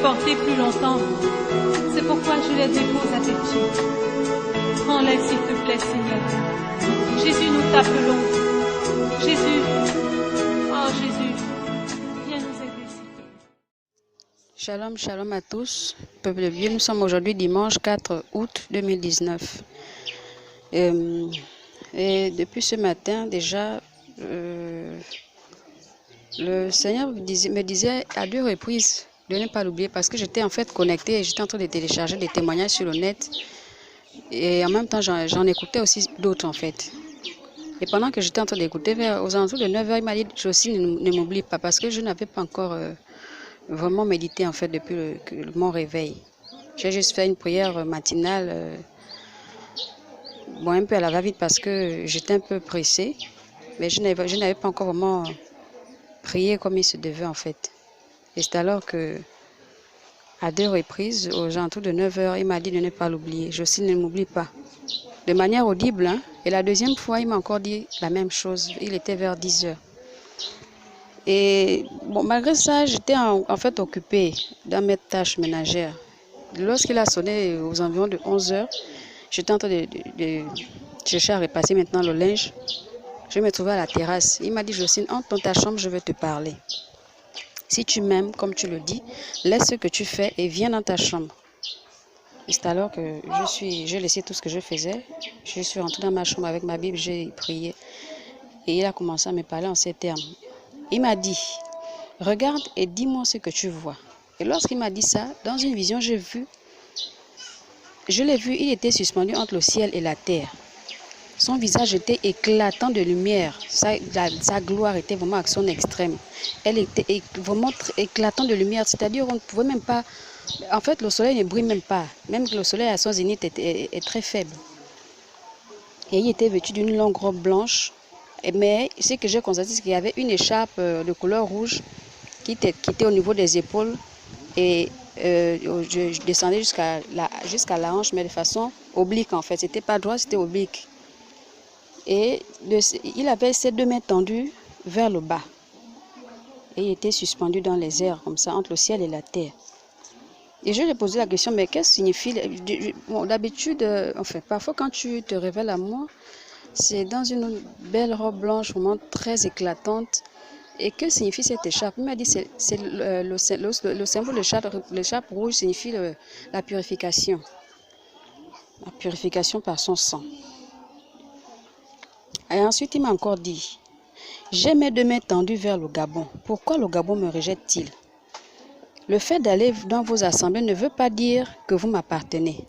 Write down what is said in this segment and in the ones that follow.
supporter plus longtemps. C'est pourquoi je les dépose à tes pieds. Prends-les s'il te plaît, Seigneur. Jésus, nous t'appelons. Jésus, oh Jésus, viens nous aider, Seigneur. Shalom, shalom à tous. Peuple de Dieu, nous sommes aujourd'hui dimanche 4 août 2019. Et depuis ce matin, déjà, le Seigneur me disait à 2 reprises de ne pas l'oublier parce que j'étais en fait connectée et j'étais en train de télécharger des témoignages sur le net. Et en même temps, j'en écoutais aussi d'autres en fait. Et pendant que j'étais en train d'écouter, aux alentours de 9h, il m'a dit, Jocelyne, ne m'oublie pas parce que je n'avais pas encore vraiment médité en fait depuis mon réveil. J'ai juste fait une prière matinale, un peu à la va-vite parce que j'étais un peu pressée. Mais je n'avais pas encore vraiment prié comme il se devait en fait. Et c'est alors que, à 2 reprises, aux alentours de 9h, il m'a dit de ne pas l'oublier. Jocelyne, ne m'oublie pas. De manière audible, hein. Et la deuxième fois, il m'a encore dit la même chose. Il était vers 10h. Et bon, malgré ça, j'étais en fait occupée dans mes tâches ménagères. Lorsqu'il a sonné aux environs de 11h, j'étais en train de chercher à repasser maintenant le linge. Je me trouvais à la terrasse. Il m'a dit, Jocelyne, entre dans ta chambre, je vais te parler. Si tu m'aimes, comme tu le dis, laisse ce que tu fais et viens dans ta chambre. C'est alors que j'ai laissé tout ce que je faisais. Je suis rentrée dans ma chambre avec ma Bible, j'ai prié. Et il a commencé à me parler en ces termes. Il m'a dit, regarde et dis-moi ce que tu vois. Et lorsqu'il m'a dit ça, dans une vision, je l'ai vu, il était suspendu entre le ciel et la terre. Son visage était éclatant de lumière. Sa gloire était vraiment à son extrême. Elle était vraiment éclatante de lumière. C'est-à-dire qu'on ne pouvait même pas... En fait, le soleil ne brille même pas. Même que le soleil à son zénith est très faible. Et il était vêtu d'une longue robe blanche. Mais ce que j'ai constaté, c'est qu'il y avait une écharpe de couleur rouge qui était au niveau des épaules. Et je descendais jusqu'à la hanche, mais de façon oblique en fait. C'était pas droit, c'était oblique. Et il avait ses 2 mains tendues vers le bas. Et il était suspendu dans les airs, comme ça, entre le ciel et la terre. Et je lui ai posé la question, mais qu'est-ce que signifie... Bon, d'habitude, parfois quand tu te révèles à moi, c'est dans une belle robe blanche, vraiment très éclatante. Et que signifie cette écharpe? Il m'a dit, c'est le symbole de l'écharpe rouge signifie la purification. La purification par son sang. Et ensuite, il m'a encore dit, j'ai mes 2 mains tendues vers le Gabon. Pourquoi le Gabon me rejette-t-il? Le fait d'aller dans vos assemblées ne veut pas dire que vous m'appartenez.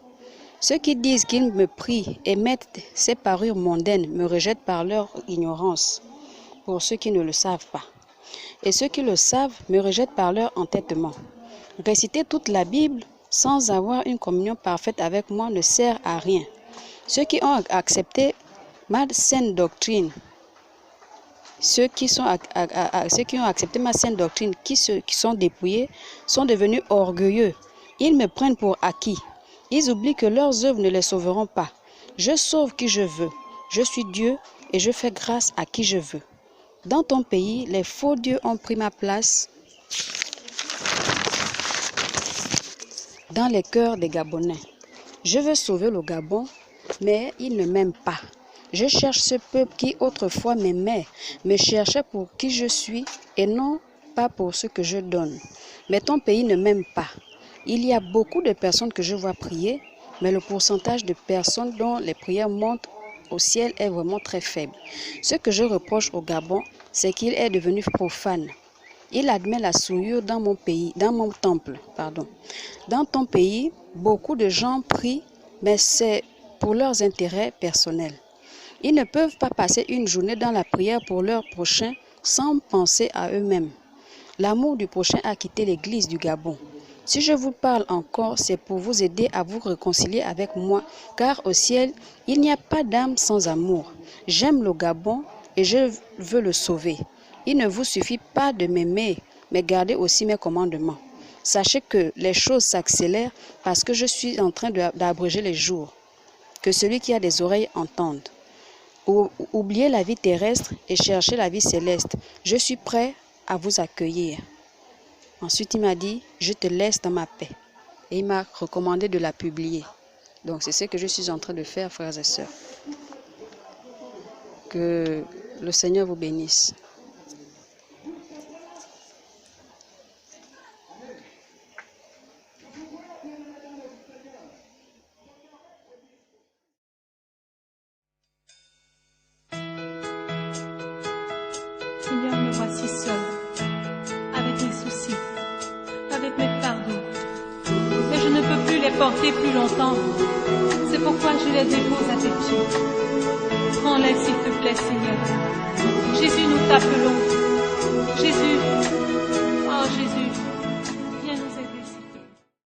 Ceux qui disent qu'ils me prient et mettent ces parures mondaines me rejettent par leur ignorance, pour ceux qui ne le savent pas. Et ceux qui le savent me rejettent par leur entêtement. Réciter toute la Bible sans avoir une communion parfaite avec moi ne sert à rien. Ceux qui ont accepté ma saine doctrine, ceux qui ont accepté ma saine doctrine, qui sont dépouillés, sont devenus orgueilleux. Ils me prennent pour acquis. Ils oublient que leurs œuvres ne les sauveront pas. Je sauve qui je veux. Je suis Dieu et je fais grâce à qui je veux. Dans ton pays, les faux dieux ont pris ma place dans les cœurs des Gabonais. Je veux sauver le Gabon, mais ils ne m'aiment pas. Je cherche ce peuple qui autrefois m'aimait, me cherchait pour qui je suis et non pas pour ce que je donne. Mais ton pays ne m'aime pas. Il y a beaucoup de personnes que je vois prier, mais le pourcentage de personnes dont les prières montent au ciel est vraiment très faible. Ce que je reproche au Gabon, c'est qu'il est devenu profane. Il admet la souillure dans mon pays, dans mon temple, pardon. Dans ton pays, beaucoup de gens prient, mais c'est pour leurs intérêts personnels. Ils ne peuvent pas passer une journée dans la prière pour leur prochain sans penser à eux-mêmes. L'amour du prochain a quitté l'église du Gabon. Si je vous parle encore, c'est pour vous aider à vous réconcilier avec moi, car au ciel, il n'y a pas d'âme sans amour. J'aime le Gabon et je veux le sauver. Il ne vous suffit pas de m'aimer, mais gardez aussi mes commandements. Sachez que les choses s'accélèrent parce que je suis en train d'abréger les jours. Que celui qui a des oreilles entende. Oubliez la vie terrestre et cherchez la vie céleste. Je suis prêt à vous accueillir. Ensuite, il m'a dit, je te laisse dans ma paix. Et il m'a recommandé de la publier. Donc, c'est ce que je suis en train de faire, frères et sœurs. Que le Seigneur vous bénisse. Seigneur, me voici seule, avec mes soucis, avec mes fardeaux. Et je ne peux plus les porter plus longtemps. C'est pourquoi je les dépose à tes pieds. Prends-les s'il te plaît, Seigneur. Jésus, nous t'appelons. Jésus,